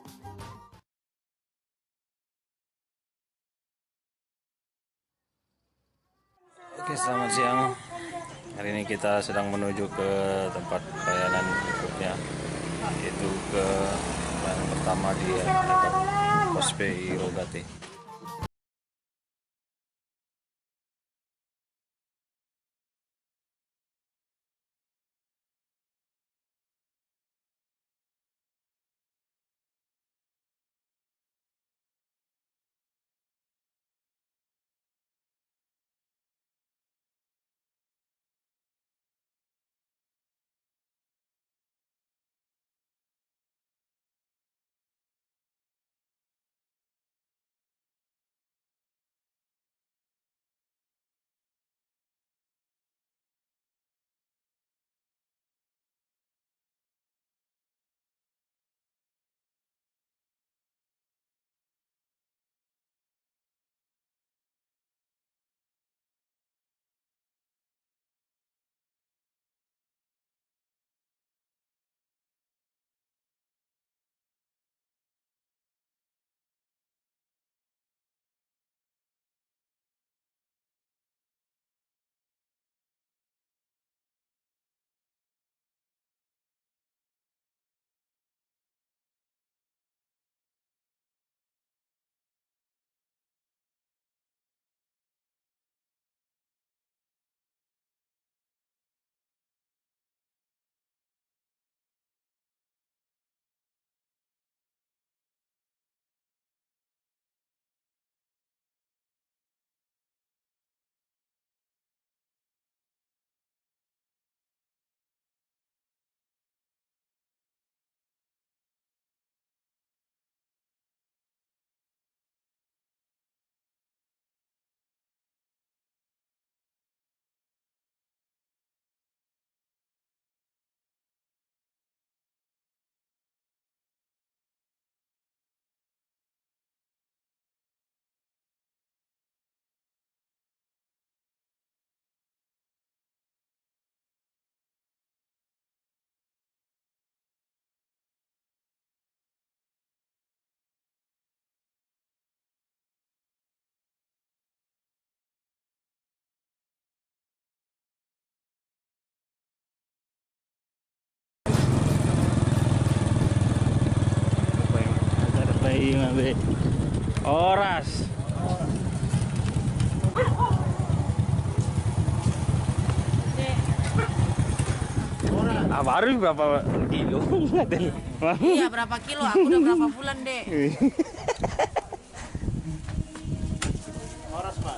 Oke, selamat siang. Hari ini kita sedang menuju ke tempat pelayanan berikutnya, yaitu ke yang pertama di Pos PI Rogate. Oras. Baru berapa kilo? Iya, berapa kilo? Aku udah berapa bulan, Dek? Oras, Pak.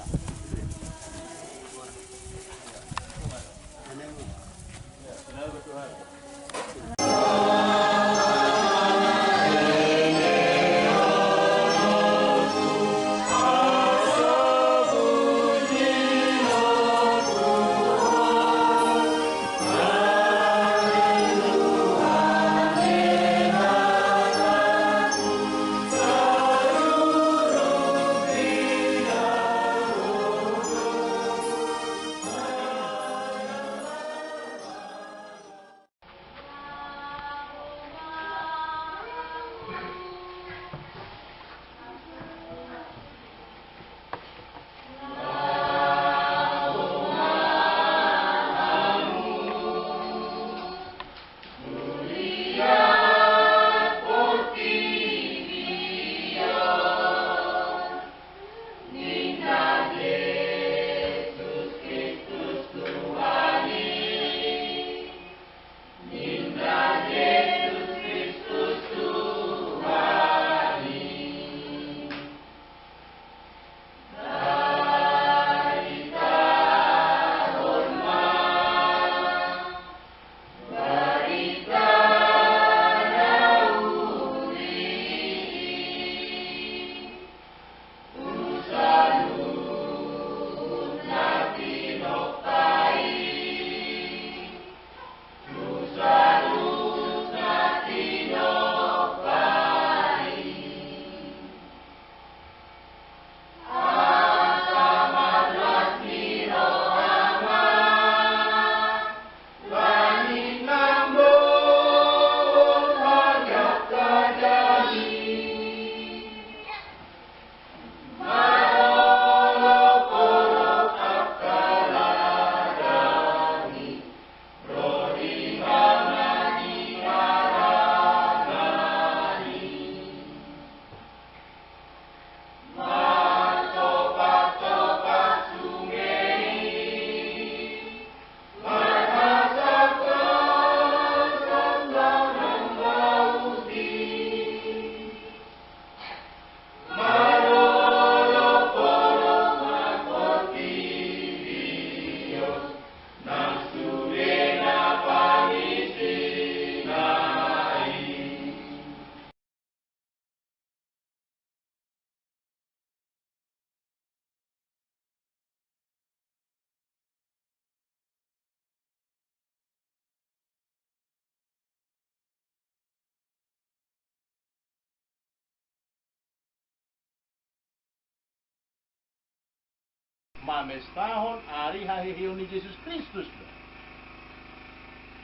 mamestahon ari hahihiyon ni Jesus Kristus do.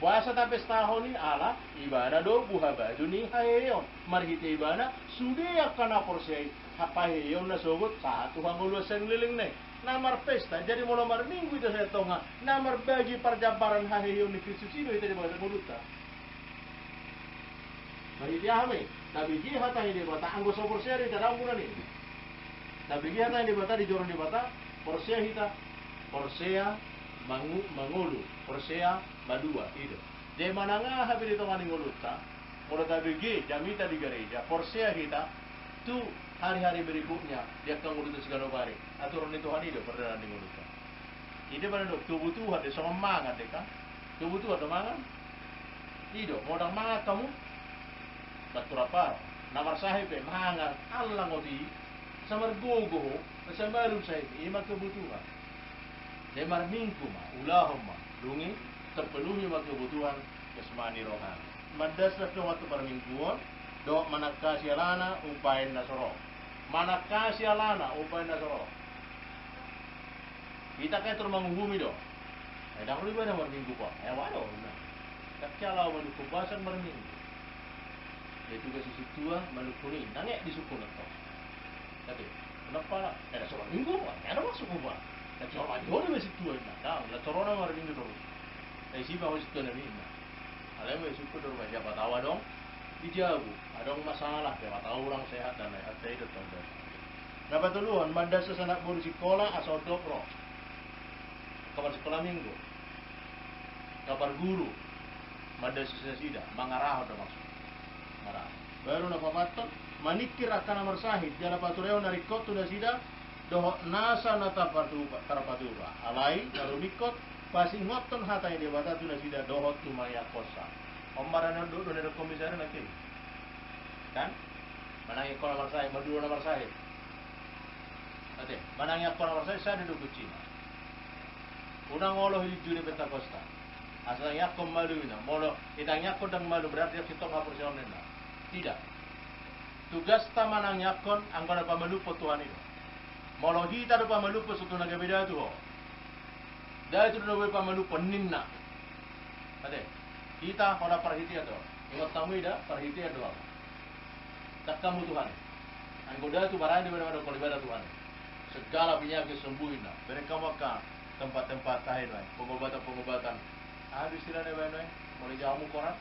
Buasa tapestahon ni ala ibana do buha baju ni hahihiyon. Marhite ibana sudia kana porsay hapahihiyon na sugot satu hangulo sa liling na. Namar pesta jadi mula mar minggu itu saya tonga namar bagi perjabaran hahihiyon ni Kristus itu di bahasa muluta. Marhite ahme nabigi hata ini bata anggo so porsay di dalam bulan ini. Nabigi hata ini bata di joron di bata porsay hita porsaya mangulu porsaya madua itu de mananga habi dito ngani nguluta mula tabigi jamita di gereja porsaya hita tu hari-hari berikutnya dia akan nguluta segala bari aturan itu hani do perdana di nguluta ide pada do tubuh Tuhan de sama mangan de kan tubuh Tuhan do mangan ido modang mangan kamu batur apa namar sahib mangan Allah ngodi samar gogo sama baru sahib ima kebutuhan Demar minggu ma, ulahumma, dungi terpenuhi ma kebutuhan jasmani rohani. Madas na waktu permingguan, do manakasi alana upain nasoro. Manakasi alana upain nasoro. Kita kaya termanghumi do. Dah lu ibadah minggu pa. Walo na. Kakyalau manukubasan minggu. Itu kasi situa manukuni, nangek disukun to. Tapi kenapa? Ada seorang minggu pa, ada masuk pa. Cuma jauh lebih situ na, dah corona marin itu dulu. Isi bawa situ na mina. Alam masuk ke dulu siapa tahu dong, dijauh. Adong masalah, siapa tahu orang sehat dan lain. Ada itu tanda. Dapat duluan, mandas sesanak guru sekolah asal dobro. Kabar sekolah minggu. Kabar guru, mandas sesida, mengarah ada maksud. Marah. Baru nak papaton, manikir akan nomor sahid. Jangan patureo narikot tu dah sida. Doh nasa nata parapatura alai lalu nikot pasi ngoton hatanya dia bata tu nasida dohot tu maya kosa omaran do do komisaris nak kan manang ikon nomor saya madura nomor saya ate manang ikon nomor saya duduk Cina unang olo hiju di Pentakosta asal yakon malu ina molo itang yakon dang malu berarti kita ngapur sionena tidak tugas tamanang yakon anggona pamalupo Tuhan itu Molo hita do pamalupo sutu nagabida tu ho. Dahil tu do pamalupo ninna. Ade. Hita hoda parhiti ato. Ingat tamu ida parhiti ato. Takkamu Tuhan. Anggoda tu barang di mana kolibada Tuhan. Segala penyakit sembuhin na. Mereka maka tempat-tempat kain wai. Pengobatan-pengobatan. Habis tidak ada wai. Mulai jamu koran.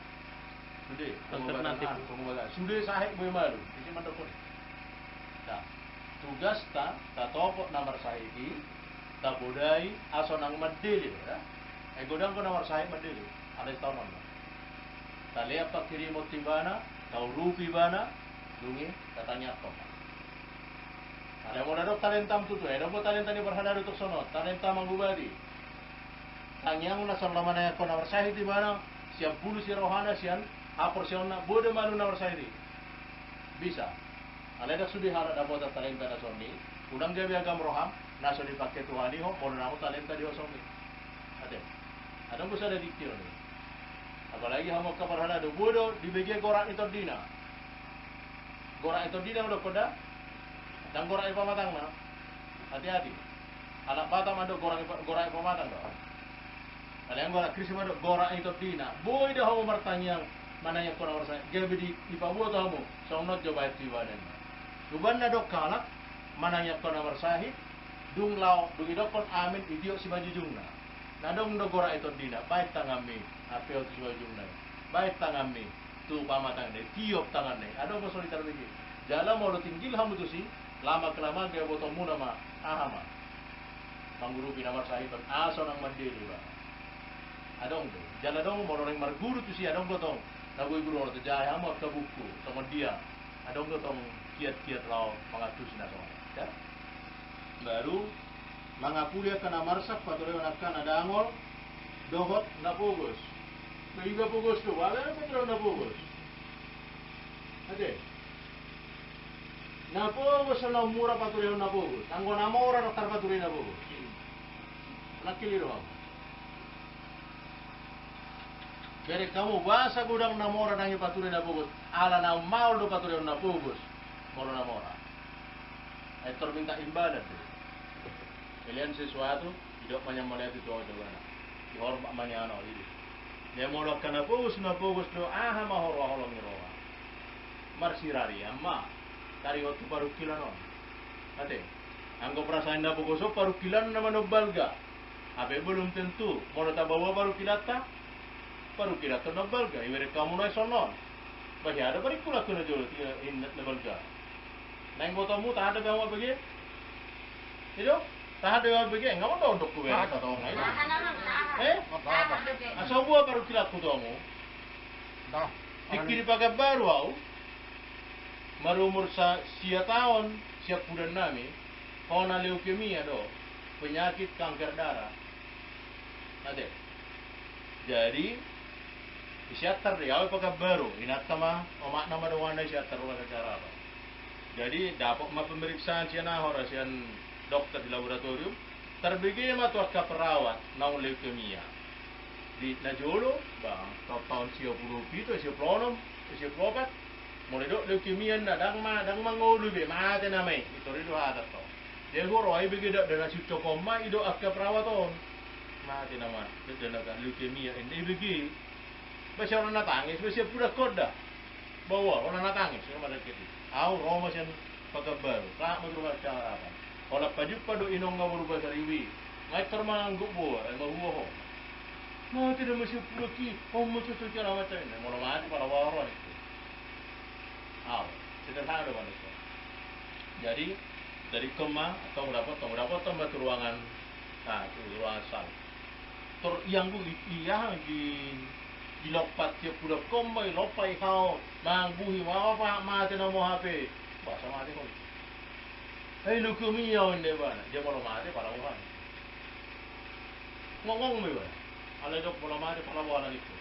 Sudah pengobatan. Sudah sahih boleh malu. Ini mana kau? Dah. Tugas ta topok nomor sahidi ta bodai aso nang medili ya godang ko nomor sahid medili ada tahun nang ta le apa kiri motibana tau rupi bana dungi katanya to ada mo dado talentam tutu ada mo talenta ni berhadar untuk sono talenta manggubadi tangyang na son lamana ko nomor sahidi bana siap bulu si rohana sian aporsionna bode manu nomor sahidi bisa Aleda sudah harap dapat talenta na soni. Udang dia biagam roham, naso dipakai Tuhan ini, mau namo talenta dia soni. Ada bisa ada diktir ni. Apalagi hamo kaparhana do bodo dibagi gorak itu dina. Gorak itu dina udah koda. Dan gorak pamatang na. Hati-hati. Anak batam ada gorak pamatang do. Ada yang gorak krisma do gorak itu dina. Boy dah hamo martanyang mana yang kau saya. Gabi di ipabuat hamo. Songnot coba itu badan. Duban na dok kalak mananya ko nomor sahid dung law dung idokon amin idiok si bajujungna nadong dogora ito dina baik tangami apel tu si bajujungna baik tangami tu pamatang de tiop tangan ne ado ko solitar begi jala mo lo tinggil hamu tu si lama kelamaan dia botong muna ma ahama pangguru pinamar sahid aso nang mandiri ba adong de jala dong mo ring marguru tu si adong gotong naboy guru to jahay hamu ka buku sama dia adong gotong kiat-kiat lau mengatus naso ya baru mangapulia kana marsak patore nakkan ada angol dohot na pugos meiga pugos tu wala patro na pugos ade na pugos na mura patore na pugos anggo na mura tar patore na pugos nakiliro Jadi kamu bahasa gudang namora nangi paturi na pugos ala na maul do paturi na pugos moro na mora. Ay minta imbalan. Kalian sesuatu hidup melihat itu ada mana. Dihormat mana anak itu. Dia mau kana fokus do mahor waholong roa. Marsirari amma tari waktu baru kilan on. Ate, anggo perasaan na fokus baru kilan nama nobalga. Abe belum tentu mau bawa baru kilata. Baru kilata nobalga. Iwere kamu na sonon. Bagi ada barikula kena jual in nobalga. Nang botamu tak ada gawa bagi. Itu tak ada gawa bagi. Enggak mau dok kuwe atau ngai. Asa buah baru kilat ku domu. Dah. Dikiri pakai baru au. Baru umur sia tahun, siap bulan nami. Hona leukemia do. Penyakit kanker darah. Ada. Jadi isiatar dia au pakai baru. Inat sama omak nama doang ada isiatar pakai cara apa. Jadi dapat pemeriksaan siana horasian dokter di laboratorium. Terbagi matu akka perawat naun leukemia. Di najolo bang tahun 97 94 mulai dok leukemia na dang mangolu be mate namai itu rido ada to. Dia goro ai bagi dak dana sito koma ido akka perawat on. Mate nama dana leukemia ini bagi. Basi orang natangis basi pura koda. Bawa orang natangis sama sakit. Au Roma sian pagabaru. Tak mau cara apa. Kalau paju padu inong nga berubah sariwi, ngai termangguk buah, mahuwa ho. Mau tidak masih puluki, mau cucu cara macam ini, mau mati pada waron itu. Aw, sederhana doang itu. Jadi dari kema atau dapat tambah ruangan, nah itu ruangan sal. Yang gue iya di lopat tiap pulau kombai lopai kau, mangbuhi mau apa mati nomo HP, bahasa mati kau. Hei leukemia ini bana, dia kalau mati para orang. Ngomong me bana, ala dok kalau mati para orang itu.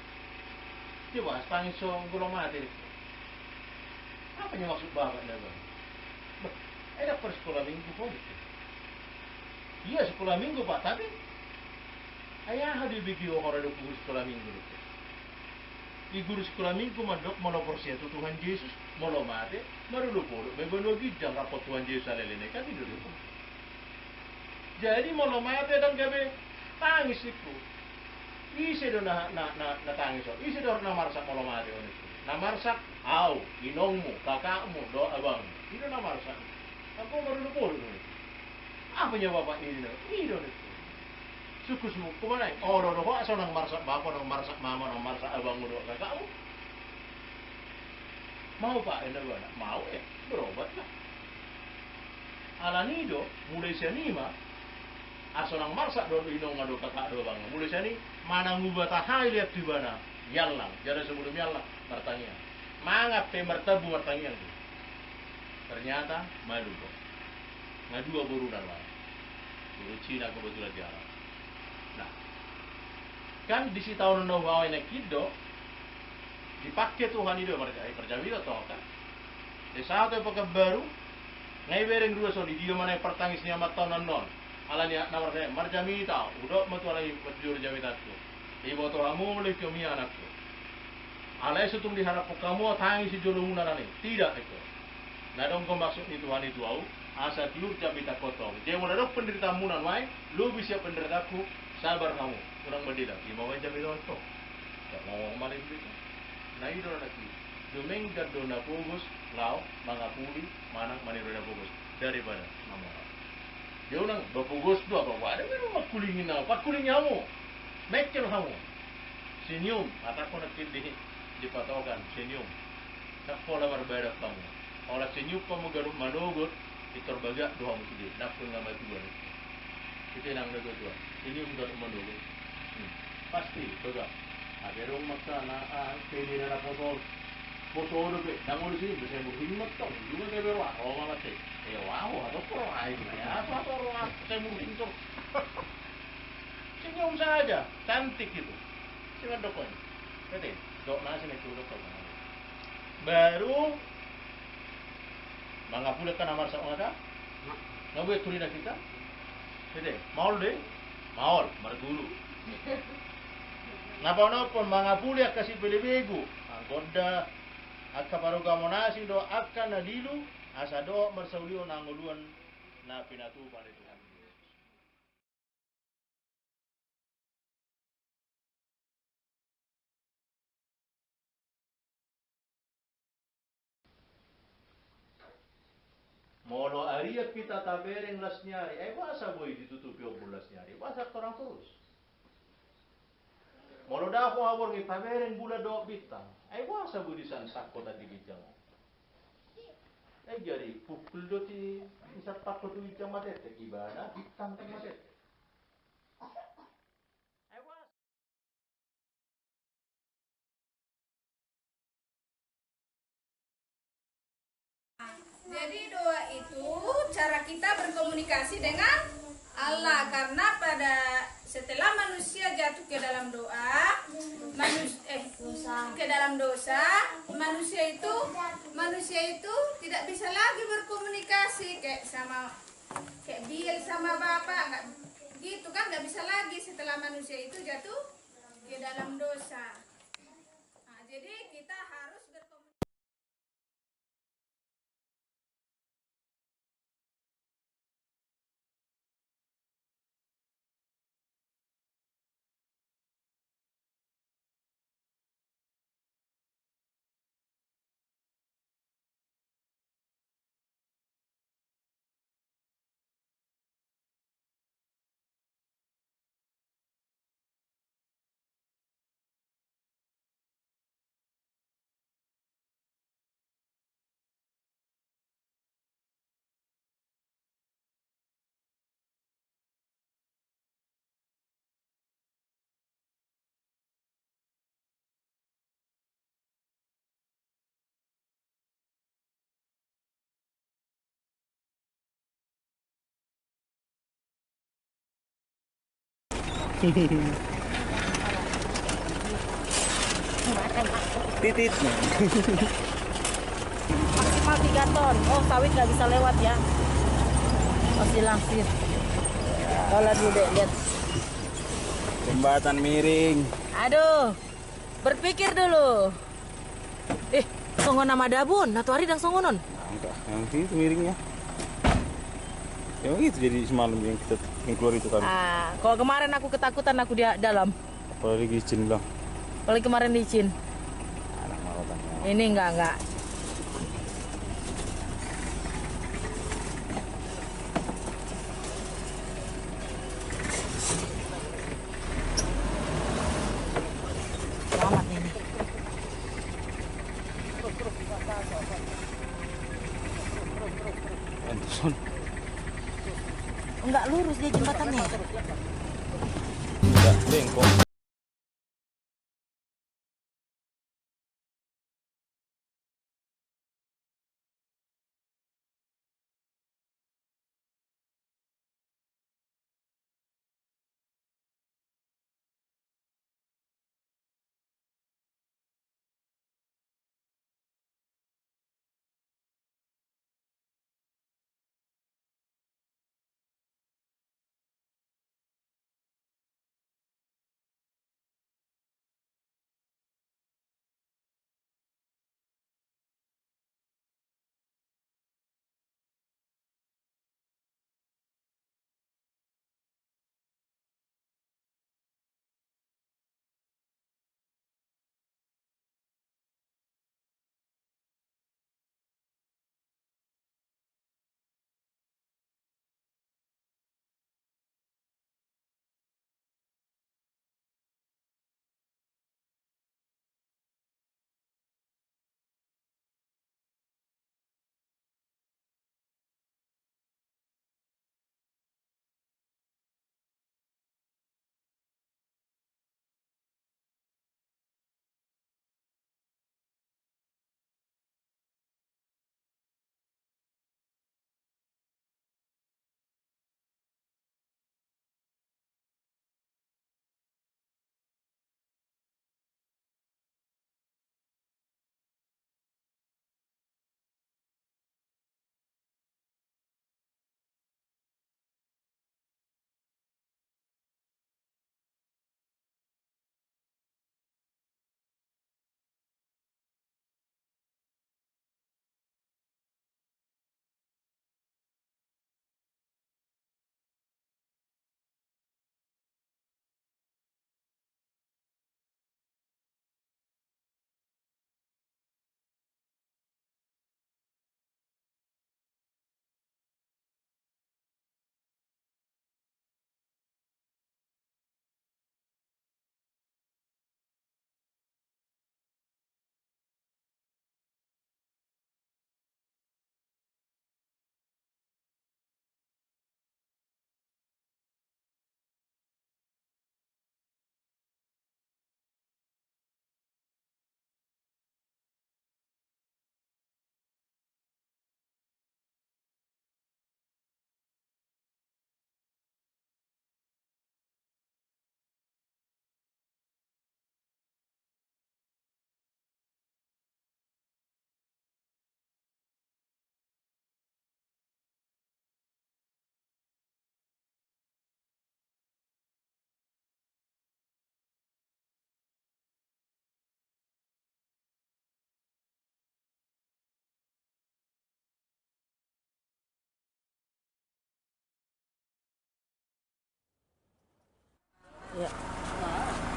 Dia bahas tangis so kalau mati itu. Apa yang maksud bapak ini bana? Ada per sekolah minggu pun itu. Iya sekolah minggu pak, tapi ayah hadir bikin orang dok guru sekolah minggu itu. Di guru sekolah minggu mandok mau persiatu Tuhan Yesus, mau mati, baru lupa. Begono gijang rapot Tuhan Yesus alelene kan itu lupa. Jadi mau mati dan gabe tangis itu. Isi do na tangis so. Isi do na marsak mau mati on itu. Na marsak, au, inongmu, kakakmu, do abang. Itu na marsak. Aku baru lupa itu. Apa nya bapak ini? Ini do itu. Suku-suku kemana? Oh, dodo kok asal nang marsak bapak, nang marsak mama, nang marsak abang dodo kakakmu. Mau pak, ini bana? Mau ya, berobat lah. Alani do, mulai sianima, asal nang marsak dodo inong ngado kakak do bang. Mulai siani, mana ngubah tahai lihat di bana? Yalang, jadi sebelum yalang, bertanya. Mangap mertabu bertanya itu. Ternyata malu kok. Ngadua burunan lah. Buru Cina kebetulan jarang. Nah, kan di si tahun bawa ini kido dipakai Tuhan itu perjawi atau kan? Di saat itu pakai baru, ngai bereng dua so di dia mana pertangis nyamat tahun non. Alanya nawar saya marjami tahu, udah matu alai berjur jami takku. Ibu tu kamu boleh kami anakku. Alai setung diharap kamu tangis si jolong narani, tidak itu. Nah dong kau maksud itu Tuhan itu au, asa tiur jami tak kotong. Dia mulai dok penderita munan wai, lu bisa penderitaku. Sabar kamu, kurang berdiri. Lima jam itu untuk. Tak mau maling itu. Nah itu lagi. Domingat dona fokus, lau, mangapuli, manang maniroda fokus daripada nama orang. Dia orang berfokus dua apa? Ada memang kulingin apa? Pat kuling kamu, mekel kamu. Senyum, mataku nak di patokan senyum. Tak pola berbeda kamu. Kalau senyum kamu garuk manogot, diterbagak doa musidi. Nafsu nama Tuhan. Itu yang nak doa. Ini untuk menunggu. Pasti, juga. Ada orang maksa na pili na foto foto be. Dangun sini bisa berhimmat tau. Juga dia berwah. Oh malah sih. Wow, atau kurang air ya. Apa orang saya mungkin tuh. Senyum saja, cantik itu. Siapa dokon? Betul. Dok nasi nih tuh dokon. Baru mangapula kan amar sa mga ka? Nabuhay tuloy na kita? Pwede. Maul deh. Maul. Margulu. Napa-napa mangapuli kasi pilibego. Ang goda at kaparuga mo nasi do akka na dilu asa do marsaulion ang uluan na pinatupan ito. Molo aria kita tabereng las nyari, masa boy ditutupi obor las nyari, masa orang terus. Molo dah ko abor ngi tabereng bula do bitang, masa boy disan sakko tadi bijang. Jadi pukul do ti isat pakko tu bijang matete ibadah bitang tang matete. Jadi doa itu cara kita berkomunikasi dengan Allah, karena setelah manusia jatuh ke dalam ke dalam dosa, manusia itu tidak bisa lagi berkomunikasi kayak Bill sama bapak, nggak gitu kan, nggak bisa lagi setelah manusia itu jatuh ke dalam dosa. Nah, jadi kita harus berkomunikasi. Titit. Maksimal 3 ton. Oh, sawit nggak bisa lewat ya. Masih langsir. Kalau dulu deh, lihat. Jembatan miring. Aduh, berpikir dulu. Songon nama dabun, natu hari dan songonon. Enggak, yang itu miringnya. Yang itu jadi semalam yang kita yang keluar itu kan. Kalau kemarin aku ketakutan aku di dalam. Apalagi izin bilang. Apalagi kemarin licin. Anak marotan. Ini enggak. Selamat ini. Anderson. Enggak lurus dia jembatannya. Enggak, bengkok.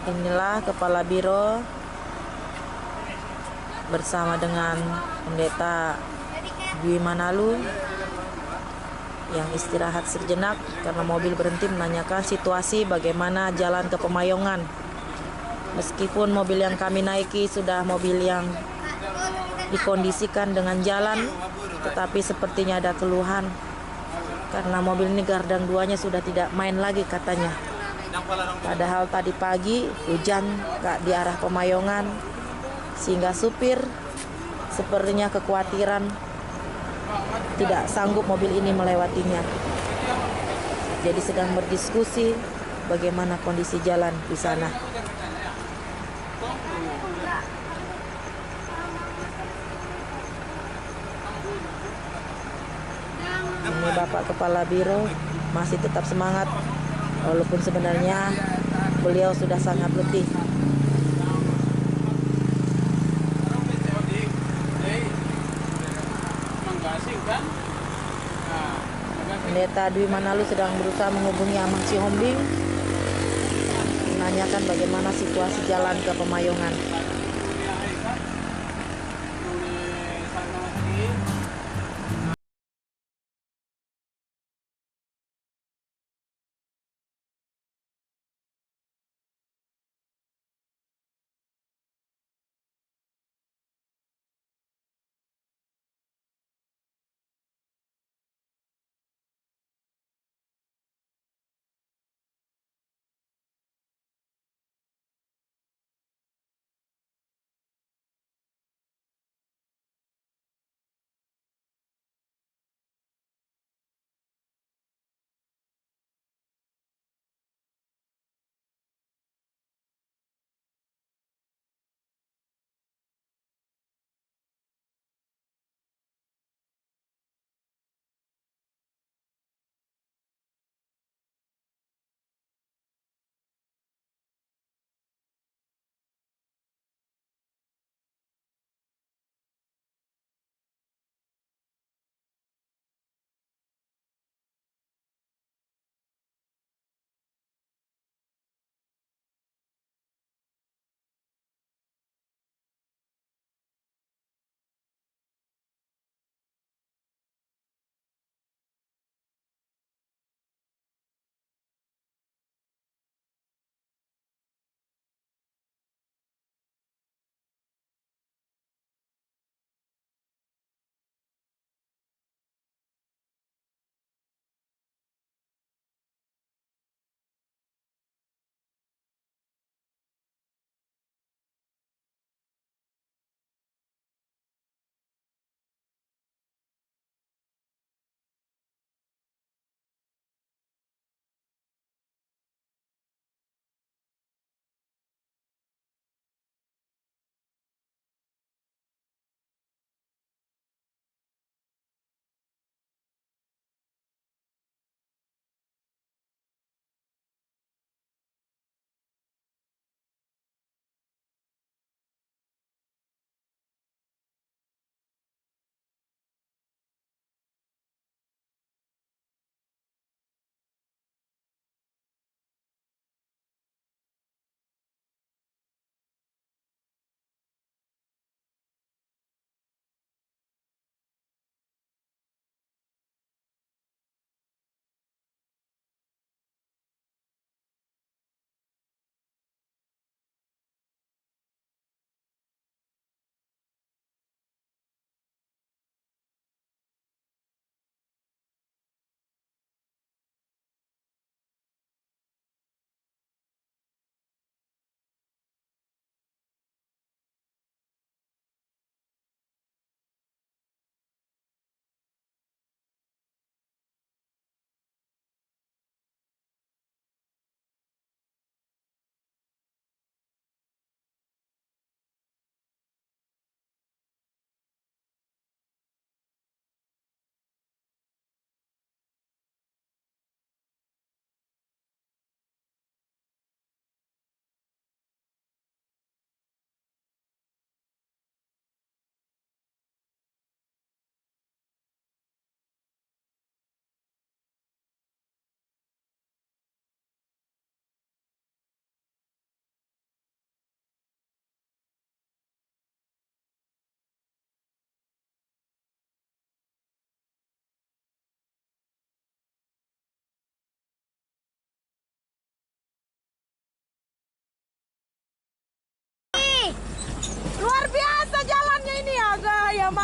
Inilah Kepala Biro bersama dengan Pendeta Dwi Manalu yang istirahat sejenak karena mobil berhenti menanyakan situasi bagaimana jalan ke Pemayongan. Meskipun mobil yang kami naiki sudah mobil yang dikondisikan dengan jalan, tetapi sepertinya ada keluhan karena mobil ini gardang duanya sudah tidak main lagi katanya. Padahal tadi pagi hujan di arah Pemayongan sehingga supir sepertinya kekhawatiran tidak sanggup mobil ini melewatinya. Jadi sedang berdiskusi bagaimana kondisi jalan di sana. Ini Bapak Kepala Biro masih tetap semangat walaupun sebenarnya beliau sudah sangat letih. Pendeta Dwi Manalu sedang berusaha menghubungi Amang Sihombing menanyakan bagaimana situasi jalan ke Pemayongan.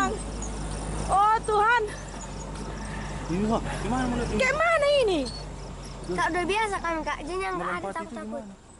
Bang. Oh Tuhan, Iya, gimana mulut ini? kayak mana ini? Kak udah biasa kan kak, jadi nggak ada Melompat itu takut-takut. gimana?